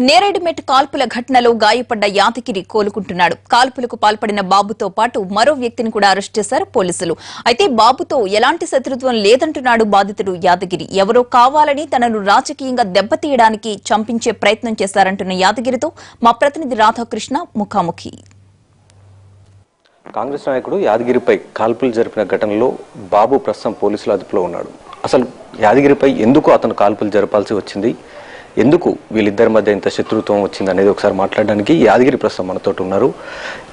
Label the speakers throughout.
Speaker 1: నేరేడుమెట్ కాల్పుల ఘటనలో గాయపడ్డ యాదగిరి కోలుకుంటున్నాడు. కాల్పులకు పాల్పడిన బాబుతో పాటు మరో వ్యక్తిని కూడా అరెస్ట్ చేశారు పోలీసులు. అయితే బాబుతో ఎలాంటి శత్రుత్వం లేదంటున్నాడు బాధితుడు యాదగిరి. ఎవరో కావాలని తనను రాజకీయంగా దెబ్బతీయడానికి చంపించే ప్రయత్నం చేశారంటున్న యాదగిరితో మా ప్రతినిధి రాధాకృష్ణ ముఖాముఖి.
Speaker 2: కాంగ్రెస్ నాయకుడు యాదగిరిపై కాల్పులు జరిపిన ఘటనలో బాబు ప్రస్తుతం పోలీసుల అదుపులో ఉన్నాడు. అసలు యాదగిరిపై ఎందుకు అతను కాల్పులు జరపాల్సి వచ్చింది, ఎందుకు వీళ్ళిద్దరి మధ్య ఇంత శత్రుత్వం వచ్చింది అనేది ఒకసారి మాట్లాడడానికి యాదగిరి ప్రస్తుతం మనతో ఉన్నారు.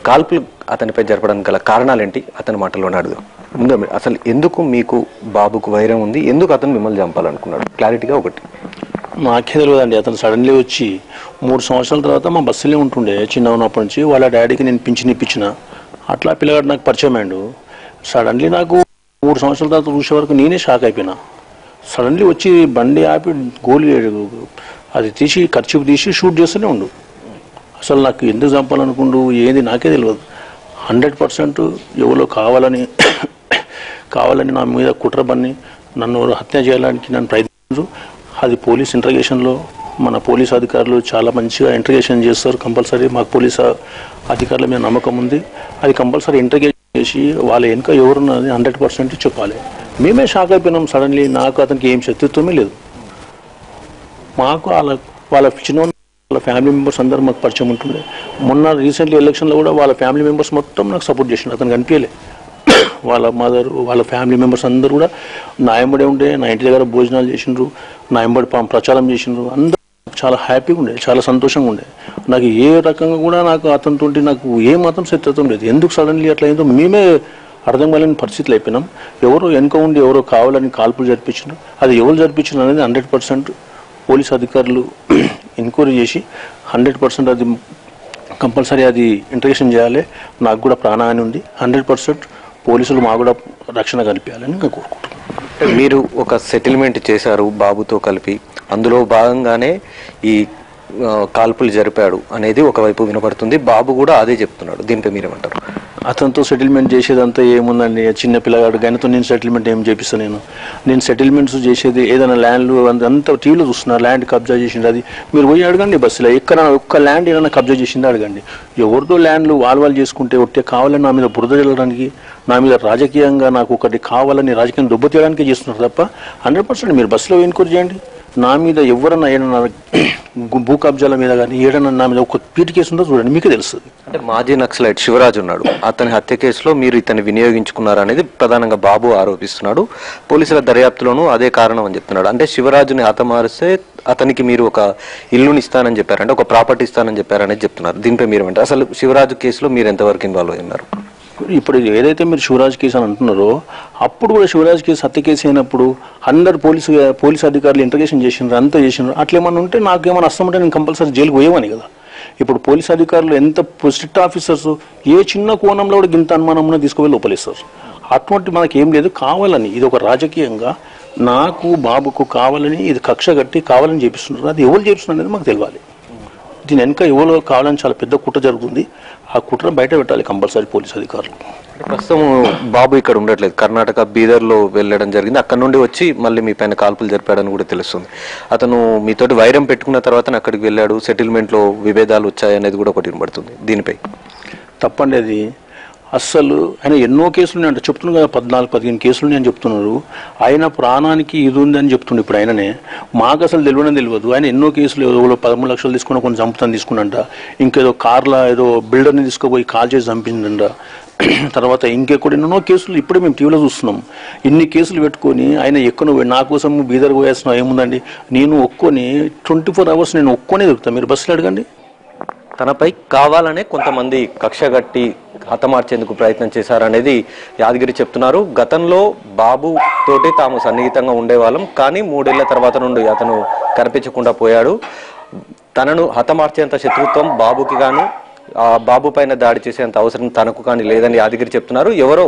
Speaker 2: కాల్పులు అతనిపై జరపడానికి గల కారణాలేంటి అతని మాటల్లోనే అడుగుదాం. ముందు అసలు ఎందుకు మీకు బాబుకు వైరం ఉంది, ఎందుకు అతను మిమ్మల్ని చంపాలనుకున్నాడు క్లారిటీగా ఒకటి.
Speaker 3: నాకే తెలియదండి. అతను సడన్లీ వచ్చి 3 సంవత్సరాల తర్వాత మా బస్సులో ఉంటుండే చిన్న ఉన్నప్పటి నుంచి. వాళ్ళ డాడీకి నేను పింఛన్ ఇప్పించిన, అట్లా పిల్లగాడు నాకు పరిచయం అయ్యాడు. సడన్లీ నాకు 3 సంవత్సరాల తర్వాత చూసే వరకు నేనే షాక్ అయిపోయినా. సడన్లీ వచ్చి బండి ఆపి గోలి అది తీసి ఖర్చు తీసి షూట్ చేస్తూనే ఉండు. అసలు నాకు ఎందుకు చంపాలనుకుండు ఏది నాకే తెలియదు. 100% ఎవరో కావాలని నా మీద కుట్ర బన్ని నన్ను హత్య చేయడానికి నన్ను ప్రయత్నించు. అది పోలీస్ ఇంట్రగేషన్లో మన పోలీస్ అధికారులు చాలా మంచిగా ఇంట్రగేషన్ చేస్తారు. కంపల్సరీ మాకు పోలీస్ అధికారుల మీద నమ్మకం ఉంది. అది కంపల్సరీ ఇంట్రగేషన్ చేసి వాళ్ళ వెనుక ఎవరున్నది 100% చెప్పాలి. మేమే షాక్ అయిపోయినాం. సడన్లీ నాకు అతనికి ఏం శత్రుత్వమే లేదు. మాకు వాళ్ళ చిన్న వాళ్ళ ఫ్యామిలీ మెంబర్స్ అందరూ మాకు పరిచయం ఉంటుండే. మొన్న రీసెంట్లీ ఎలక్షన్లో కూడా వాళ్ళ ఫ్యామిలీ మెంబర్స్ మొత్తం నాకు సపోర్ట్ చేసిండు. అతను కనిపించలే. వాళ్ళ మదర్ వాళ్ళ ఫ్యామిలీ మెంబర్స్ అందరూ కూడా నా ఎంబడే ఉండే, నా ఇంటి దగ్గర భోజనాలు చేసిండ్రు, నా ఎంబడి ప్రచారం చేసిండ్రు. అందరూ చాలా హ్యాపీగా ఉండే, చాలా సంతోషంగా ఉండే. నాకు ఏ రకంగా కూడా నాకు అతనితో నాకు ఏ మాత్రం శత్రుత్వం లేదు. ఎందుకు సడన్లీ అట్లా అయిందో మేమే అర్థం కాలేని పరిస్థితులు అయిపోయినాం. ఎవరో వెనుక ఉండి ఎవరో కావాలని కాల్పులు జరిపించారు. అది ఎవరు జరిపించారు అనేది 100% పోలీస్ అధికారులు ఎంక్వైరీ చేసి 100% అది కంపల్సరీ అది ఇంట్రగేషన్ చేయాలి. నాకు కూడా ప్రాణహాని ఉంది. 100% పోలీసులు మాకు కూడా రక్షణ కల్పించాలని నేను కోరుకుంటున్నాను.
Speaker 2: మీరు ఒక సెటిల్మెంట్ చేశారు బాబుతో కలిపి, అందులో భాగంగానే ఈ కాల్పులు జరిపాడు అనేది ఒకవైపు వినపడుతుంది. బాబు కూడా అదే చెప్తున్నాడు. దీనిపై మీరేమంటారు?
Speaker 3: అతనితో సెటిల్మెంట్ చేసేదంతా ఏముందండి, చిన్న పిల్లగాడు. ఆయనతో నేను సెటిల్మెంట్ ఏం చేపిస్తాను? నేను సెటిల్మెంట్స్ చేసేది ఏదైనా ల్యాండ్లు అంతా టీవీలో చూస్తున్నారు. ల్యాండ్ కబ్జా చేసింది. అది మీరు పోయి అడగండి బస్సులో, ఎక్కడ ఒక్క ల్యాండ్ ఏదైనా కబ్జా చేసిందో అడగండి. ఎవరితో ల్యాండ్లు వాళ్ళు చేసుకుంటే ఒట్టే కావాలని నా మీద బురద చల్లడానికి, నా మీద రాజకీయంగా నాకు ఒకటి కావాలని రాజకీయం దెబ్బతీయడానికి చేస్తున్నారు తప్ప 100% మీరు బస్సులో ఎన్క్వైరీ చేయండి. నా మీద ఎవరన్నా ఏదన్నా భూ కబ్జాల మీద కానీ ఏదన్నా నా మీద ఒక పీటి కేసు ఉందో చూడండి, మీకే తెలుస్తుంది.
Speaker 2: అంటే మాజీ నక్సలైట్ శివరాజు ఉన్నాడు. అతని హత్య కేసులో మీరు ఇతన్ని వినియోగించుకున్నారు అనేది ప్రధానంగా బాబు ఆరోపిస్తున్నాడు. పోలీసుల దర్యాప్తులోనూ అదే కారణం అని చెప్తున్నాడు. అంటే శివరాజుని హతమారిస్తే అతనికి మీరు ఒక ఇల్లుని ఇస్తానని చెప్పారంటే, ఒక ప్రాపర్టీ ఇస్తానని చెప్పారనేది చెప్తున్నారు. దీనిపై మీరు అంటే అసలు శివరాజు కేసులో మీరు ఎంతవరకు ఇన్వాల్వ్ అయినారు?
Speaker 3: ఇప్పుడు ఏదైతే మీరు శివరాజ్ కేసు అని అంటున్నారో, అప్పుడు కూడా శివరాజ్ కేసు హత్య కేసు అయినప్పుడు అందరు పోలీస్ అధికారులు ఇంట్రగేషన్ చేసినారు, అంతా చేసినారు. అట్లేమన్నా ఉంటే నాకు ఏమైనా అర్థం ఉంటే నేను కంపల్సరీ జైలుకు పోయేవాని కదా. ఇప్పుడు పోలీస్ అధికారులు ఎంత స్ట్రిక్ట్ ఆఫీసర్స్ ఏ చిన్న కోణంలో కూడా గింత అనుమానంలో తీసుకువెళ్ళి లోపలేస్తారు. అటువంటి మనకి ఏం లేదు. కావాలని ఇది ఒక రాజకీయంగా నాకు బాబుకు కావాలని ఇది కక్ష కట్టి కావాలని చేపిస్తున్నారు. అది ఎవరు చేపిస్తున్నారు అనేది మాకు తెలియాలి. దీని వెనుక ఎవరు కావాలని చాలా పెద్ద కుట్ర జరుగుతుంది. ఆ కుట్ర బయట పెట్టాలి కంపల్సరీ పోలీస్ అధికారులు.
Speaker 2: ప్రస్తుతం బాబు ఇక్కడ ఉండట్లేదు, కర్ణాటక బీదర్లో వెళ్ళడం జరిగింది. అక్కడ నుండి వచ్చి మళ్ళీ మీ పైన కాల్పులు జరిపాడని కూడా తెలుస్తుంది. అతను మీతోటి వైరం పెట్టుకున్న తర్వాత అక్కడికి వెళ్ళాడు, సెటిల్మెంట్లో విభేదాలు వచ్చాయనేది కూడా ఒకటి వినబడుతుంది. దీనిపై
Speaker 3: తప్పండి. అది అస్సలు ఆయన ఎన్నో కేసులు అంటే చెప్తున్నాను కదా, 14-15 కేసులు నేను చెప్తున్నారు. ఆయన ప్రాణానికి ఇది ఉంది అని చెప్తుండే. ఇప్పుడు ఆయననే మాకు అసలు తెలియదు. ఆయన ఎన్నో కేసులు ఎవరో 13 లక్షలు తీసుకుని కొన్ని చంపుతాను తీసుకున్నంట. ఇంకేదో కార్లో ఏదో బిల్డర్ని తీసుకుపోయి కాల్ చేసి చంపిందంట. తర్వాత ఇంకెక్కడ ఎన్నో కేసులు ఇప్పుడే మేము టీవీలో చూస్తున్నాం. ఇన్ని కేసులు పెట్టుకొని ఆయన ఎక్కడో నా కోసం బీదర్ పోయేస్తున్నావు ఏముందండి. నేను ఒక్కొని 24 అవర్స్ నేను ఒక్కొనే దొరుకుతాను. మీరు బస్సులో అడగండి.
Speaker 2: తనపై కావాలనే కొంతమంది కక్షగట్టి హతమార్చేందుకు ప్రయత్నం చేశారనేది యాదగిరి చెప్తున్నారు. గతంలో బాబు తోటి తాము సన్నిహితంగా ఉండేవాళ్ళం, కానీ 3 ఏళ్ల తర్వాత నుండి అతను కనిపించకుండా పోయాడు. తనను హతమార్చేంత శత్రుత్వం బాబుకి గాను బాబు పైన దాడి చేసేంత అవసరం తనకు కానీ లేదని యాదగిరి చెప్తున్నారు. ఎవరో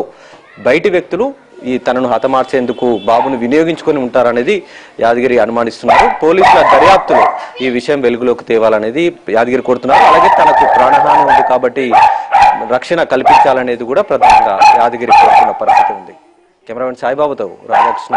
Speaker 2: బయటి వ్యక్తులు ఈ తనను హతమార్చేందుకు బాబును వినియోగించుకొని ఉంటారనేది యాదగిరి అనుమానిస్తున్నారు. పోలీసుల దర్యాప్తులో ఈ విషయం వెలుగులోకి తేవాలనేది యాదగిరి కోరుతున్నారు. అలాగే తనకు ప్రాణహాని ఉంది కాబట్టి రక్షణ కల్పించాలనేది కూడా ప్రధానంగా యాదగిరి కోరుతున్న పరిస్థితి ఉంది. కెమెరామెన్ సాయిబాబుతో రాధాకృష్ణ.